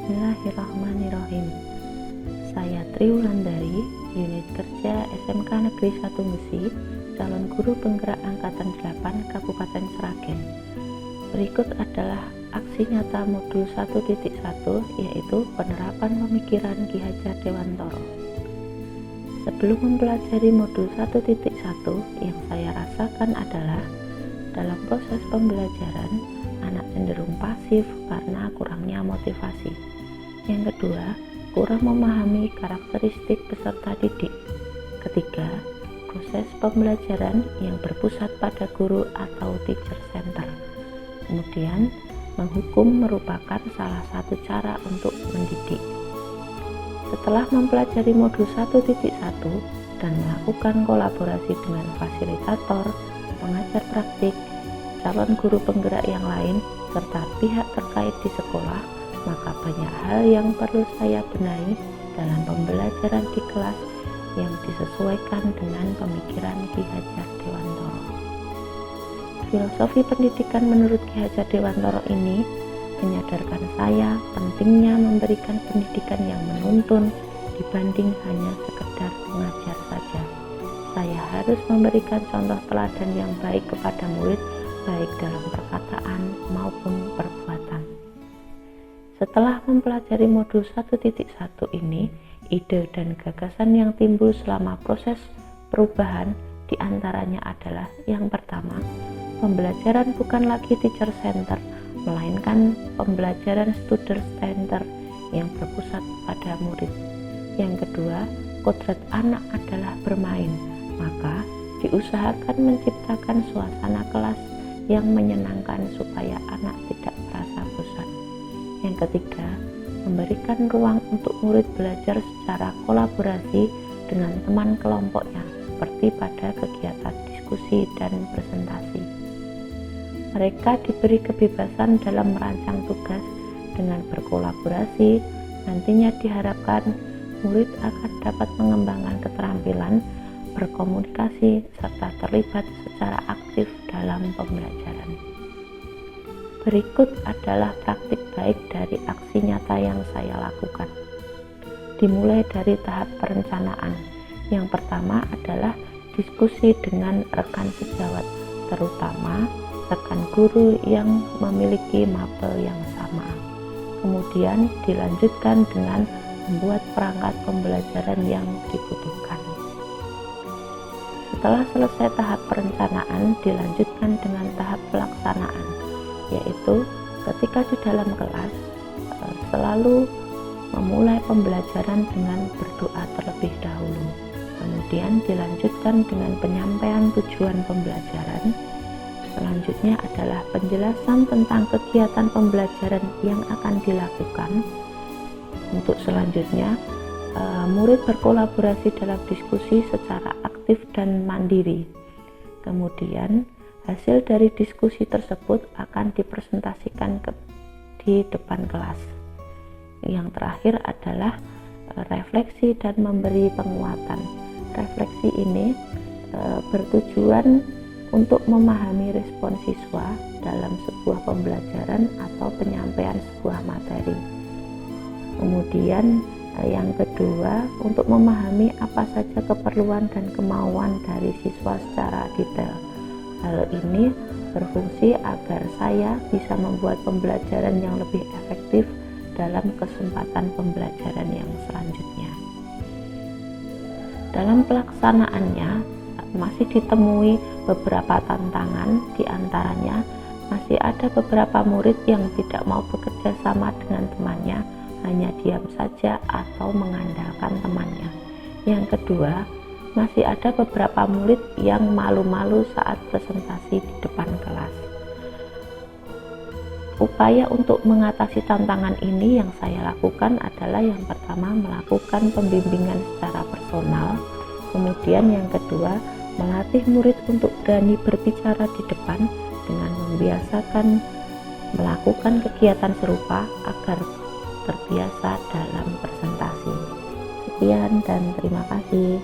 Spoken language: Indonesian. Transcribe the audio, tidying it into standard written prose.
Bismillahirrahmanirrahim. Saya Triwulandari, unit kerja SMK Negeri 1 Musi, calon guru penggerak angkatan 8 Kabupaten Sragen. Berikut adalah aksi nyata modul 1.1, yaitu penerapan pemikiran Ki Hajar Dewantara. Sebelum mempelajari modul 1.1, yang saya rasakan adalah dalam proses pembelajaran, anak cenderung pasif karena kurangnya motivasi. Yang kedua, kurang memahami karakteristik peserta didik. Ketiga, proses pembelajaran yang berpusat pada guru atau teacher center. Kemudian, menghukum merupakan salah satu cara untuk mendidik. Setelah mempelajari modul 1.1 dan melakukan kolaborasi dengan fasilitator, pengajar praktik, calon guru penggerak yang lain, serta pihak terkait di sekolah, maka banyak hal yang perlu saya benahi dalam pembelajaran di kelas yang disesuaikan dengan pemikiran Ki Hajar Dewantara. Filosofi pendidikan menurut Ki Hajar Dewantara ini menyadarkan saya pentingnya memberikan pendidikan yang menuntun dibanding hanya sekedar mengajar saja. Saya harus memberikan contoh teladan yang baik kepada murid, baik dalam perkataan maupun perbuatan. Setelah mempelajari modul 1.1 ini, ide dan gagasan yang timbul selama proses perubahan diantaranya adalah: yang pertama, pembelajaran bukan lagi teacher center, melainkan pembelajaran student center yang berpusat pada murid. Yang kedua, kodrat anak adalah bermain, maka diusahakan menciptakan suasana kelas yang menyenangkan supaya anak tidak merasa bosan. Yang ketiga, memberikan ruang untuk murid belajar secara kolaborasi dengan teman kelompoknya, seperti pada kegiatan diskusi dan presentasi. Mereka diberi kebebasan dalam merancang tugas. Dengan berkolaborasi, nantinya diharapkan murid akan dapat mengembangkan keterampilan berkomunikasi serta terlibat secara aktif dalam pembelajaran. Berikut adalah praktik baik dari aksi nyata yang saya lakukan. Dimulai dari tahap perencanaan. Yang pertama adalah diskusi dengan rekan sejawat, terutama rekan guru yang memiliki mapel yang sama. Kemudian dilanjutkan dengan membuat perangkat pembelajaran yang dibutuhkan. Setelah selesai tahap perencanaan, dilanjutkan dengan tahap pelaksanaan, yaitu ketika di dalam kelas selalu memulai pembelajaran dengan berdoa terlebih dahulu. Kemudian dilanjutkan dengan penyampaian tujuan pembelajaran. Selanjutnya adalah penjelasan tentang kegiatan pembelajaran yang akan dilakukan. Untuk selanjutnya, murid berkolaborasi dalam diskusi secara aktif dan mandiri. Kemudian, hasil dari diskusi tersebut akan dipresentasikan di depan kelas. Yang terakhir adalah refleksi dan memberi penguatan. Refleksi ini bertujuan untuk memahami respon siswa dalam sebuah pembelajaran atau penyampaian sebuah materi. Kemudian yang kedua, untuk memahami apa saja keperluan dan kemauan dari siswa secara detail. Hal ini berfungsi agar saya bisa membuat pembelajaran yang lebih efektif dalam kesempatan pembelajaran yang selanjutnya. Dalam pelaksanaannya masih ditemui beberapa tantangan, diantaranya masih ada beberapa murid yang tidak mau bekerja sama dengan temannya, hanya diam saja atau mengandalkan temannya. Yang kedua, masih ada beberapa murid yang malu-malu saat presentasi di depan kelas. Upaya untuk mengatasi tantangan ini yang saya lakukan adalah yang pertama, melakukan pembimbingan secara personal. Kemudian yang kedua, melatih murid untuk berani berbicara di depan dengan membiasakan melakukan kegiatan serupa agar terbiasa dalam presentasi. Sekian dan terima kasih.